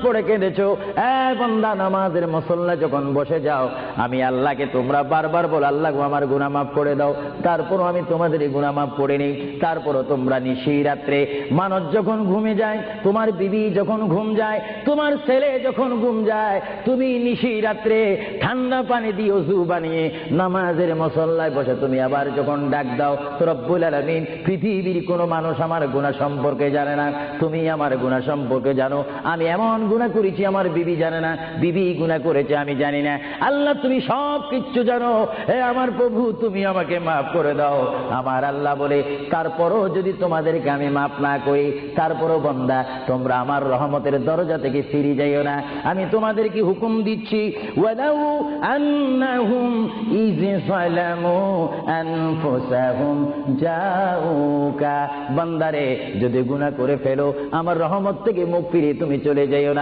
পড়ে কেঁদেছো, বান্দা নামাজের মুসল্লা যখন বসে যাও, আমি আল্লাহকে তোমরা বারবার বলো আল্লাহ গো আমার গুনাহ মাফ করে দাও, তারপরও আমি তোমাদের এই গুনাহ মাফ করে নিই। তারপরও তোমরা নিশি রাত্রে মানুষ যখন ঘুমে যায়, তোমার বিবি যখন ঘুম যায়, তোমার ছেলে যখন ঘুম যায়, তুমি নিশি রাত্রে ঠান্ডা পানি দিয়ে ওযু বানিয়ে নামাজের মুসল্লায় বসে তুমি আবার যখন ডাক দাও রব্বুল আলামিন, পৃথিবীর কোনো মানুষ আমার গুনাহ সম্পর্কে জানে না, তুমি আমার গুনাহ সম্পর্কে জানো। আমি এমন গুনাহ করেছি আমার বিবি জানে না, বিবি গুনাহ করেছে আমি জানি না, আল্লাহ তুমি সব কিচ্ছু জানো, হে আমার প্রভু তুমি আমাকে মাফ করে দাও। আমার আল্লাহ বলে তারপরও যদি তোমাদেরকে আমি মাফ না করি, তারপরও বান্দা তোমরা আমার রহমতের দরজা থেকে ফিরে যাইও না। আমি তোমাদেরকে হুকুম দিচ্ছি, ওয়ালাউ আন্নাহুম ইয যালামু আনফুসাহুম জাউকা, বান্দারে যদি গুনাহ করে ফেলো আমার রহমত থেকে মুখ ফিরিয়ে তুমি চলে যাইও